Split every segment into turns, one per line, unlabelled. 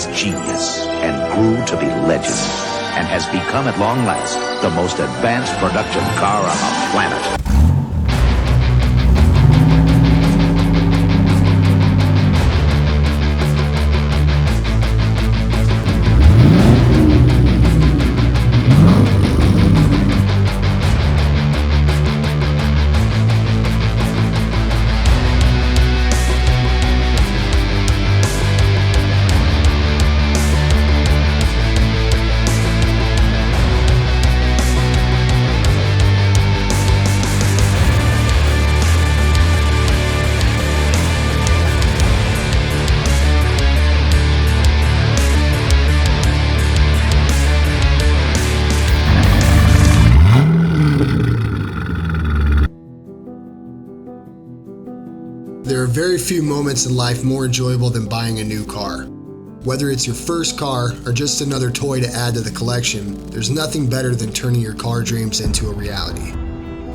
its genius and grew to be legend, and has become at long last the most advanced production car on the planet.
There are very few moments in life more enjoyable than buying a new car. Whether it's your first car or just another toy to add to the collection, there's nothing better than turning your car dreams into a reality.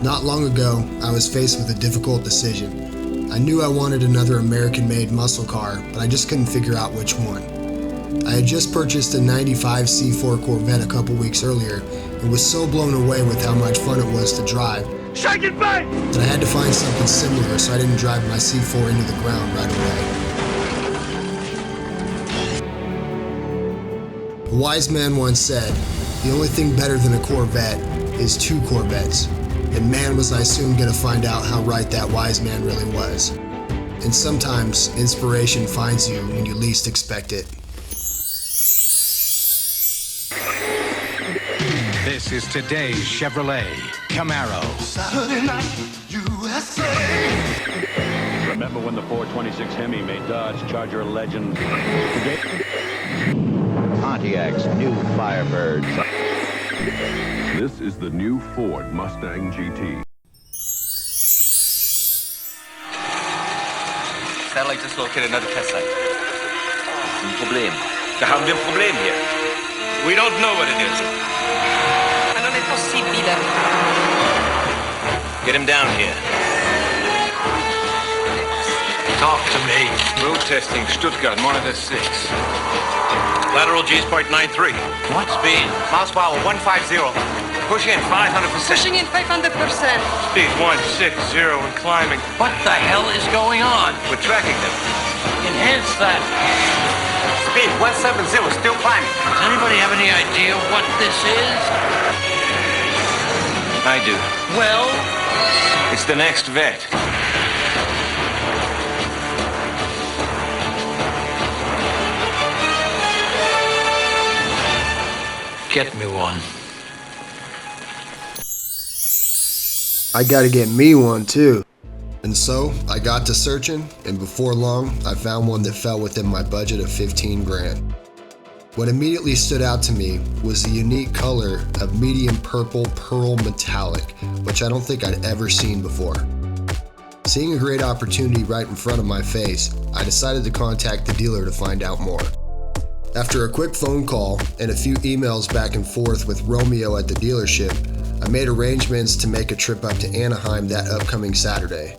Not long ago, I was faced with a difficult decision. I knew I wanted another American-made muscle car, but I just couldn't figure out which one. I had just purchased a '95 C4 Corvette a couple weeks earlier and was so blown away with how much fun it was to drive that I had to find something similar so I didn't drive my C4 into the ground right away. A wise man once said, "The only thing better than a Corvette is two Corvettes." And man, was I soon gonna find out how right that wise man really was. And sometimes inspiration finds you when you least expect it.
This is today's Chevrolet Camaro.
Saturday night, USA.
Remember when the 426 Hemi made Dodge Charger a legend? Today,
Pontiac's new Firebird.
This is the new Ford Mustang GT.
Satellite just located another test site. Ein Problem. Da haben wir ein Problem hier. We don't know what it is. Non è possibile. Get him down here.
Talk to me. Road testing, Stuttgart, monitor 6.
Lateral G.93.
What?
Speed. Miles per hour, 150. Push in, 500%.
Pushing in 500%.
Speed 160 and climbing.
What the hell is going on?
We're tracking them.
Enhance that.
Speed 170, still climbing.
Does anybody have any idea what this is?
I do.
Well?
It's the next vet.
Get me one.
I gotta get me one too. And so I got to searching, and before long I found one that fell within my budget of 15 grand. What immediately stood out to me was the unique color of medium purple pearl metallic, which I don't think I'd ever seen before. Seeing a great opportunity right in front of my face, I decided to contact the dealer to find out more. After a quick phone call and a few emails back and forth with Romeo at the dealership, I made arrangements to make a trip up to Anaheim that upcoming Saturday.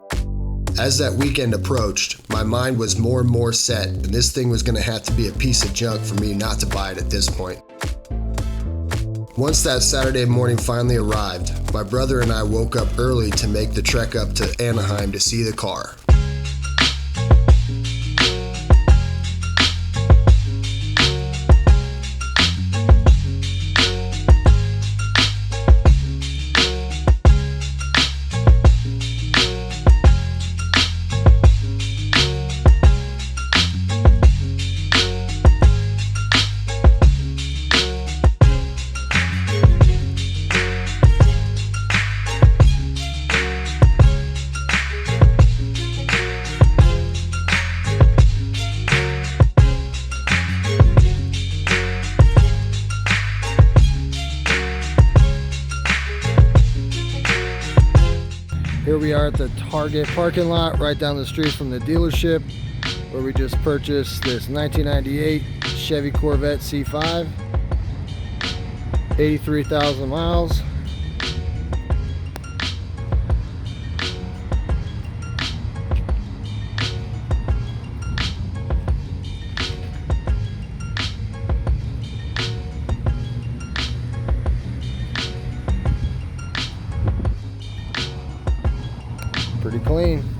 As that weekend approached, my mind was more and more set, and this thing was going to have to be a piece of junk for me not to buy it at this point. Once that Saturday morning finally arrived, my brother and I woke up early to make the trek up to Anaheim to see the car.
Here we are at the Target parking lot right down the street from the dealership where we just purchased this 1998 Chevy Corvette C5, 83,000 miles. clean.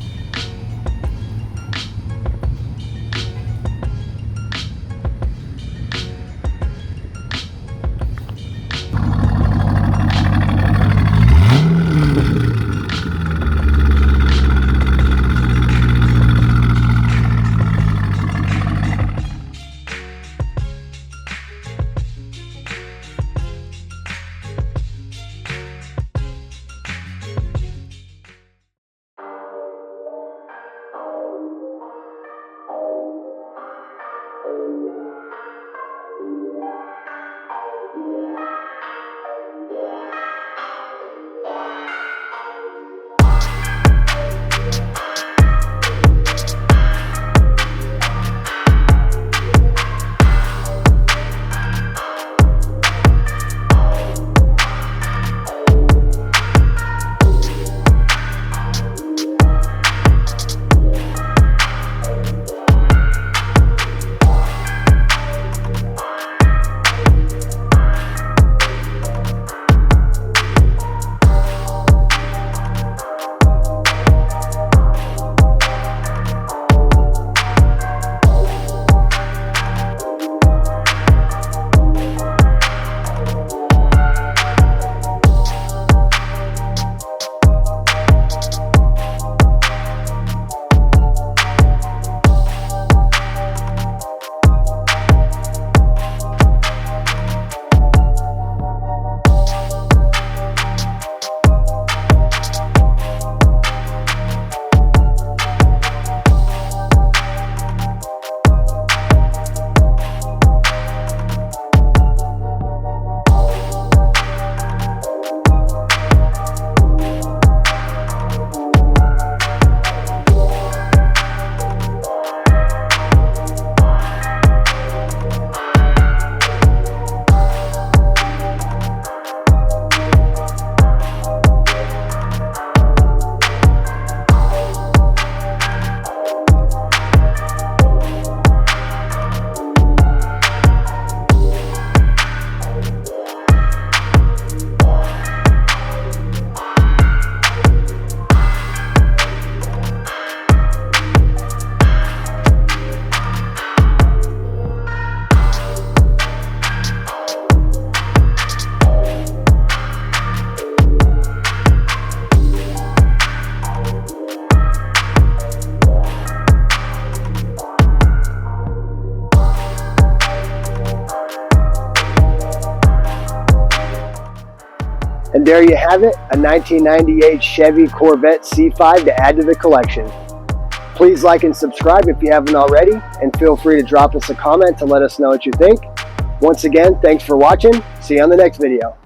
And there you have it, a 1998 Chevy Corvette C5 to add to the collection. Please like and subscribe if you haven't already, and feel free to drop us a comment to let us know what you think. Once again, thanks for watching. See you on the next video.